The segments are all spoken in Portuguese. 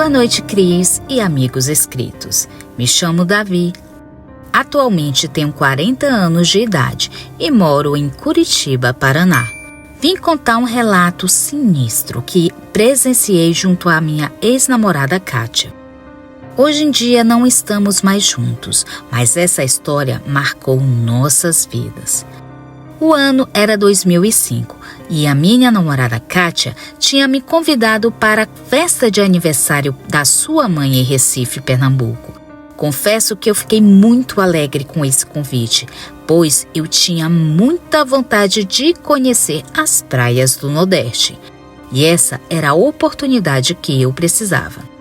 Boa noite, Cris e amigos inscritos. Me chamo Davi. Atualmente tenho 40 anos de idade e moro em Curitiba, Paraná. Vim contar um relato sinistro que presenciei junto à minha ex-namorada Kátia. Hoje em dia não estamos mais juntos, mas essa história marcou nossas vidas. O ano era 2005 e a minha namorada Kátia tinha me convidado para a festa de aniversário da sua mãe em Recife, Pernambuco. Confesso que eu fiquei muito alegre com esse convite, pois eu tinha muita vontade de conhecer as praias do Nordeste. E essa era a oportunidade que eu precisava.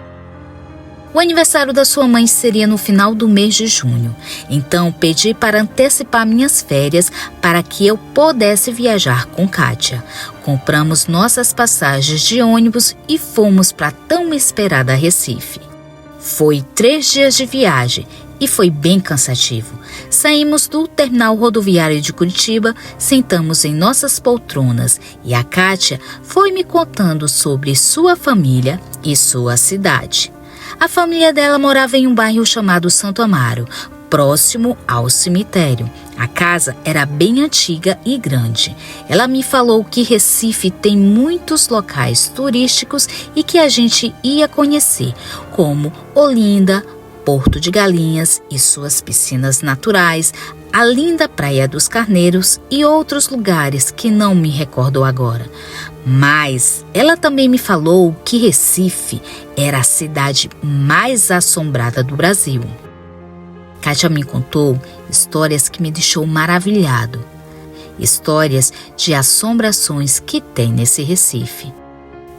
O aniversário da sua mãe seria no final do mês de junho, então pedi para antecipar minhas férias para que eu pudesse viajar com Kátia. Compramos nossas passagens de ônibus e fomos para a tão esperada Recife. Foi 3 dias de viagem e foi bem cansativo. Saímos do terminal rodoviário de Curitiba, sentamos em nossas poltronas e a Kátia foi me contando sobre sua família e sua cidade. A família dela morava em um bairro chamado Santo Amaro, próximo ao cemitério. A casa era bem antiga e grande. Ela me falou que Recife tem muitos locais turísticos e que a gente ia conhecer, como Olinda, Porto de Galinhas e suas piscinas naturais, a linda Praia dos Carneiros e outros lugares que não me recordo agora. Mas ela também me falou que Recife era a cidade mais assombrada do Brasil. Kátia me contou histórias que me deixou maravilhado. Histórias de assombrações que tem nesse Recife.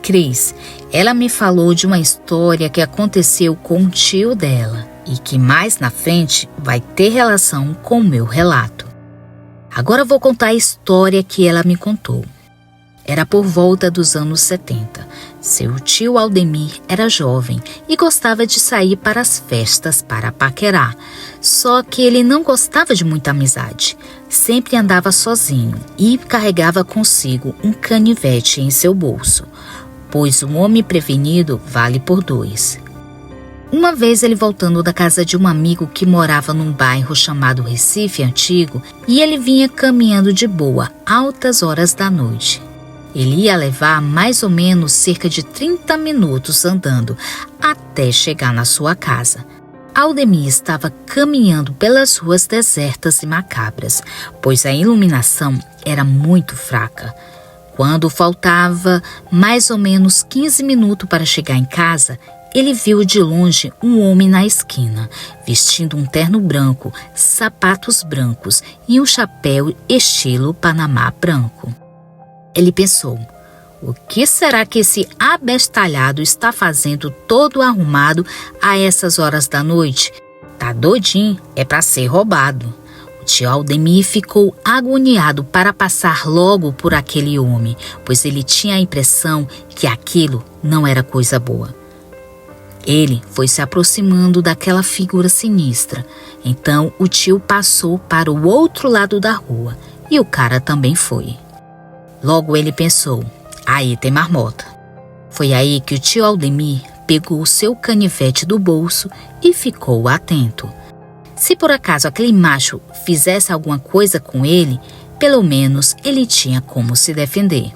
Cris, ela me falou de uma história que aconteceu com o tio dela e que mais na frente vai ter relação com o meu relato. Agora vou contar a história que ela me contou. Era por volta dos anos 70. Seu tio Aldemir era jovem e gostava de sair para as festas para paquerar. Só que ele não gostava de muita amizade. Sempre andava sozinho e carregava consigo um canivete em seu bolso, pois um homem prevenido vale por 2. Uma vez ele voltando da casa de um amigo que morava num bairro chamado Recife Antigo, e ele vinha caminhando de boa, altas horas da noite. Ele ia levar mais ou menos cerca de 30 minutos andando até chegar na sua casa. Aldemir estava caminhando pelas ruas desertas e macabras, pois a iluminação era muito fraca. Quando faltava mais ou menos 15 minutos para chegar em casa, ele viu de longe um homem na esquina, vestindo um terno branco, sapatos brancos e um chapéu estilo Panamá branco. Ele pensou, o que será que esse abestalhado está fazendo todo arrumado a essas horas da noite? Tá doidinho, é para ser roubado. O tio Aldemir ficou agoniado para passar logo por aquele homem, pois ele tinha a impressão que aquilo não era coisa boa. Ele foi se aproximando daquela figura sinistra. Então o tio passou para o outro lado da rua e o cara também foi. Logo ele pensou, aí tem marmota. Foi aí que o tio Aldemir pegou o seu canivete do bolso e ficou atento. Se por acaso aquele macho fizesse alguma coisa com ele, pelo menos ele tinha como se defender.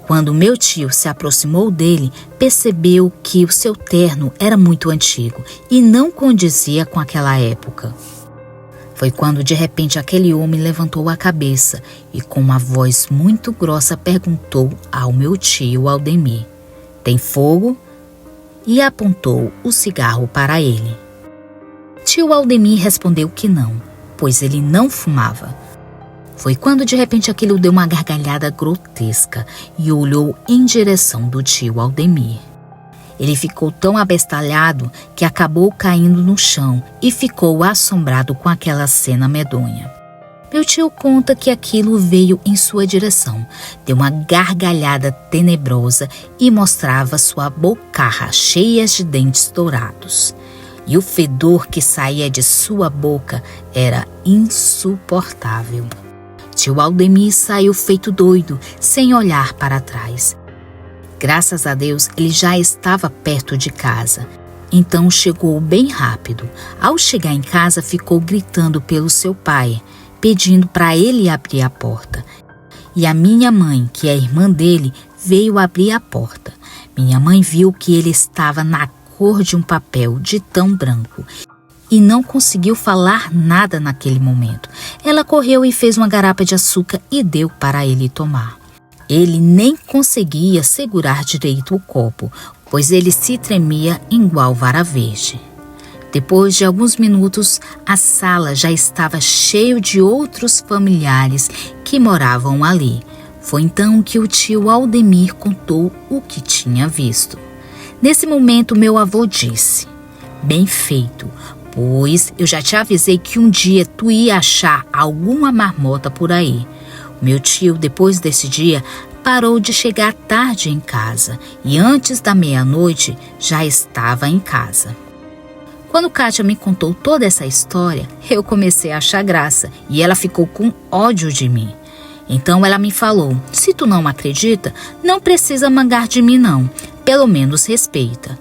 Quando meu tio se aproximou dele, percebeu que o seu terno era muito antigo e não condizia com aquela época. Foi quando de repente aquele homem levantou a cabeça e com uma voz muito grossa perguntou ao meu tio Aldemir, tem fogo? E apontou o cigarro para ele. Tio Aldemir respondeu que não, pois ele não fumava. Foi quando de repente aquilo deu uma gargalhada grotesca e olhou em direção do tio Aldemir. Ele ficou tão abestalhado que acabou caindo no chão e ficou assombrado com aquela cena medonha. Meu tio conta que aquilo veio em sua direção, deu uma gargalhada tenebrosa e mostrava sua bocarra cheia de dentes dourados. E o fedor que saía de sua boca era insuportável. Tio Aldemir saiu feito doido, sem olhar para trás. Graças a Deus, ele já estava perto de casa. Então chegou bem rápido. Ao chegar em casa, ficou gritando pelo seu pai, pedindo para ele abrir a porta. E a minha mãe, que é irmã dele, veio abrir a porta. Minha mãe viu que ele estava na cor de um papel de tão branco e não conseguiu falar nada naquele momento. Ela correu e fez uma garapa de açúcar e deu para ele tomar. Ele nem conseguia segurar direito o copo, pois ele se tremia igual vara verde. Depois de alguns minutos, a sala já estava cheia de outros familiares que moravam ali. Foi então que o tio Aldemir contou o que tinha visto. Nesse momento, meu avô disse: "Bem feito, pois eu já te avisei que um dia tu ia achar alguma marmota por aí." Meu tio, depois desse dia, parou de chegar tarde em casa e antes da meia-noite já estava em casa. Quando Kátia me contou toda essa história, eu comecei a achar graça e ela ficou com ódio de mim. Então ela me falou: "Se tu não acredita, não precisa mangar de mim não, pelo menos respeita."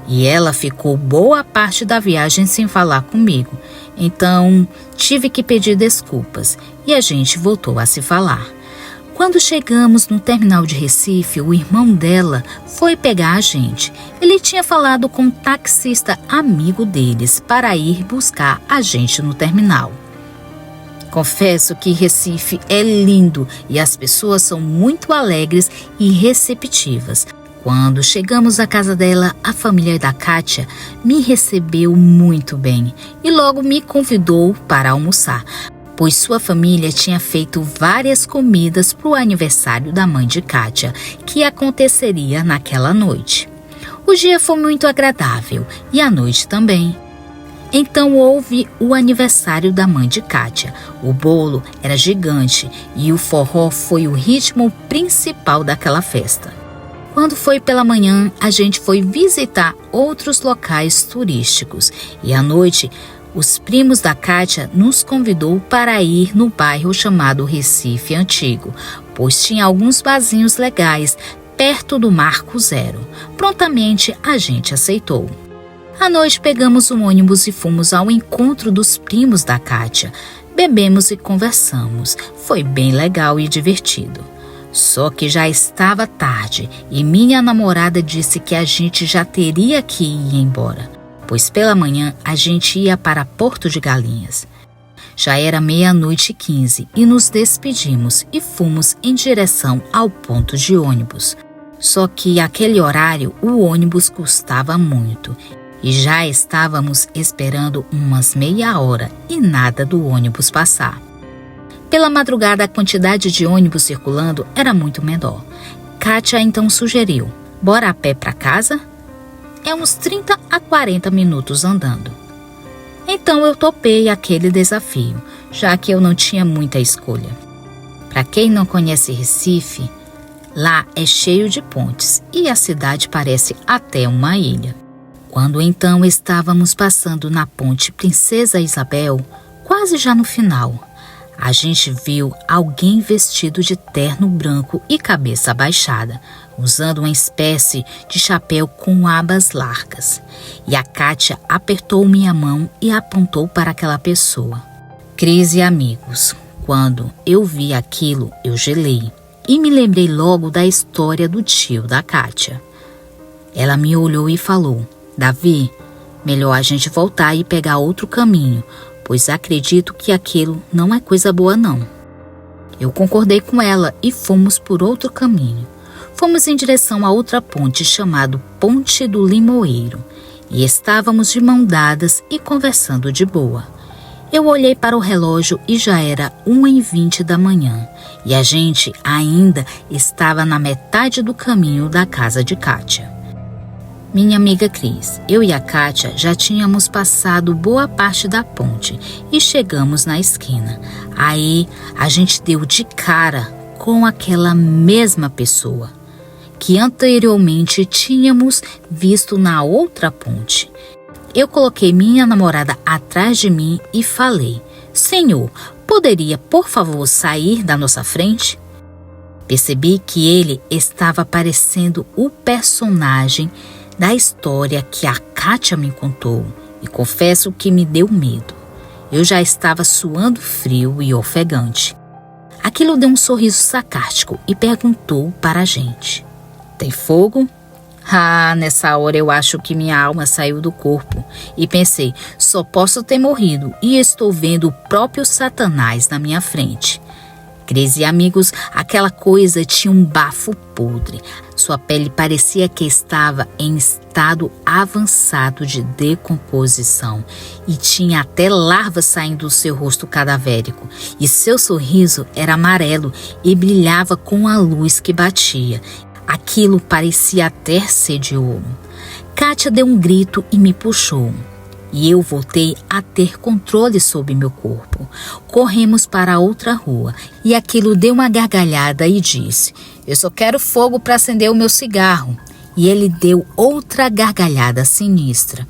E ela ficou boa parte da viagem sem falar comigo. Então tive que pedir desculpas e a gente voltou a se falar. Quando chegamos no terminal de Recife, o irmão dela foi pegar a gente. Ele tinha falado com um taxista amigo deles para ir buscar a gente no terminal. Confesso que Recife é lindo e as pessoas são muito alegres e receptivas. Quando chegamos à casa dela, a família da Kátia me recebeu muito bem e logo me convidou para almoçar, pois sua família tinha feito várias comidas para o aniversário da mãe de Kátia, que aconteceria naquela noite. O dia foi muito agradável e a noite também. Então houve o aniversário da mãe de Kátia. O bolo era gigante e o forró foi o ritmo principal daquela festa. Quando foi pela manhã, a gente foi visitar outros locais turísticos e à noite, os primos da Kátia nos convidou para ir no bairro chamado Recife Antigo, pois tinha alguns barzinhos legais perto do Marco Zero. Prontamente a gente aceitou. À noite pegamos um ônibus e fomos ao encontro dos primos da Kátia. Bebemos e conversamos. Foi bem legal e divertido. Só que já estava tarde e minha namorada disse que a gente já teria que ir embora, pois pela manhã a gente ia para Porto de Galinhas. Já era 00:15 e nos despedimos e fomos em direção ao ponto de ônibus. Só que aquele horário o ônibus custava muito e já estávamos esperando umas meia hora e nada do ônibus passar. Pela madrugada, a quantidade de ônibus circulando era muito menor. Kátia então sugeriu: "Bora a pé para casa? É uns 30 a 40 minutos andando." Então eu topei aquele desafio, já que eu não tinha muita escolha. Para quem não conhece Recife, lá é cheio de pontes e a cidade parece até uma ilha. Quando então estávamos passando na ponte Princesa Isabel, quase já no final, a gente viu alguém vestido de terno branco e cabeça abaixada, usando uma espécie de chapéu com abas largas. E a Kátia apertou minha mão e apontou para aquela pessoa. Cris e amigos, quando eu vi aquilo, eu gelei e me lembrei logo da história do tio da Kátia. Ela me olhou e falou: "Davi, melhor a gente voltar e pegar outro caminho, pois acredito que aquilo não é coisa boa não." Eu concordei com ela e fomos por outro caminho. Fomos em direção a outra ponte chamada Ponte do Limoeiro e estávamos de mão dadas e conversando de boa. Eu olhei para o relógio e já era 1:20 da manhã e a gente ainda estava na metade do caminho da casa de Kátia. Minha amiga Cris, eu e a Kátia já tínhamos passado boa parte da ponte e chegamos na esquina. Aí a gente deu de cara com aquela mesma pessoa que anteriormente tínhamos visto na outra ponte. Eu coloquei minha namorada atrás de mim e falei: "Senhor, poderia por favor sair da nossa frente?" Percebi que ele estava parecendo o personagem da história que a Kátia me contou e confesso que me deu medo. Eu já estava suando frio e ofegante. Aquilo deu um sorriso sarcástico e perguntou para a gente: tem fogo? Nessa hora eu acho que minha alma saiu do corpo e pensei, só posso ter morrido e estou vendo o próprio Satanás na minha frente. Cris e amigos, aquela coisa tinha um bafo podre. Sua pele parecia que estava em estado avançado de decomposição e tinha até larvas saindo do seu rosto cadavérico. E seu sorriso era amarelo e brilhava com a luz que batia. Aquilo parecia até ser de ouro. Kátia deu um grito e me puxou. E eu voltei a ter controle sobre meu corpo. Corremos para a outra rua e aquilo deu uma gargalhada e disse: eu só quero fogo para acender o meu cigarro. E ele deu outra gargalhada sinistra.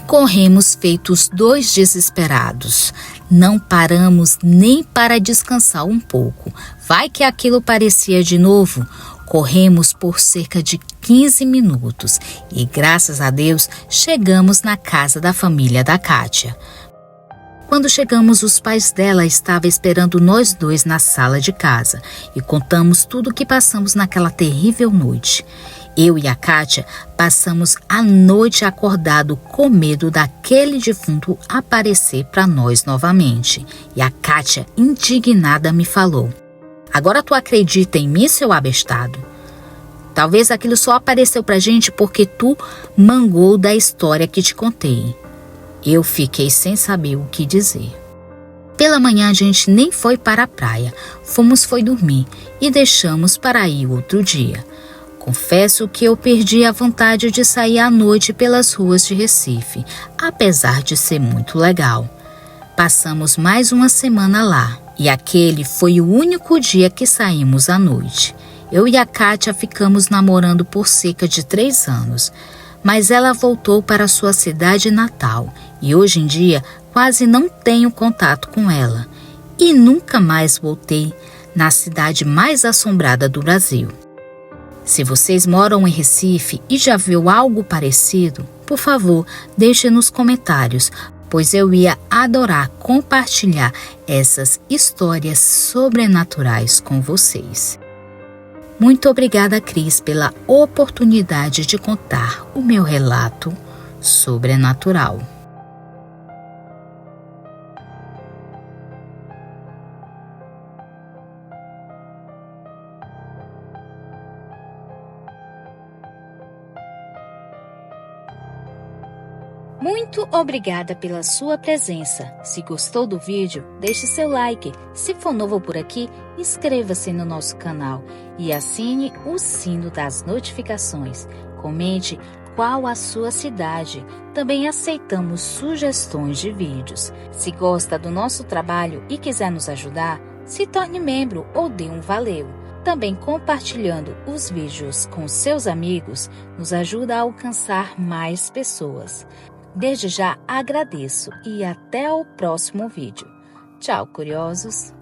Corremos feitos dois desesperados. Não paramos nem para descansar um pouco. Vai que aquilo parecia de novo. Corremos por cerca de 15 minutos e, graças a Deus, chegamos na casa da família da Kátia. Quando chegamos, os pais dela estavam esperando nós dois na sala de casa e contamos tudo o que passamos naquela terrível noite. Eu e a Kátia passamos a noite acordado com medo daquele defunto aparecer para nós novamente. E a Kátia, indignada, me falou: agora tu acredita em mim, seu abestado? Talvez aquilo só apareceu pra gente porque tu mangou da história que te contei. Eu fiquei sem saber o que dizer. Pela manhã a gente nem foi para a praia. Foi dormir e deixamos para ir outro dia. Confesso que eu perdi a vontade de sair à noite pelas ruas de Recife, apesar de ser muito legal. Passamos mais uma semana lá. E aquele foi o único dia que saímos à noite. Eu e a Kátia ficamos namorando por cerca de 3 anos, mas ela voltou para sua cidade natal e hoje em dia quase não tenho contato com ela. E nunca mais voltei na cidade mais assombrada do Brasil. Se vocês moram em Recife e já viu algo parecido, por favor, deixe nos comentários, pois eu ia adorar compartilhar essas histórias sobrenaturais com vocês. Muito obrigada, Cris, pela oportunidade de contar o meu relato sobrenatural. Muito obrigada pela sua presença. Se gostou do vídeo, deixe seu like. Se for novo por aqui, inscreva-se no nosso canal e assine o sino das notificações. Comente qual a sua cidade. Também aceitamos sugestões de vídeos. Se gosta do nosso trabalho e quiser nos ajudar, se torne membro ou dê um valeu. Também compartilhando os vídeos com seus amigos nos ajuda a alcançar mais pessoas. Desde já agradeço e até o próximo vídeo. Tchau, curiosos!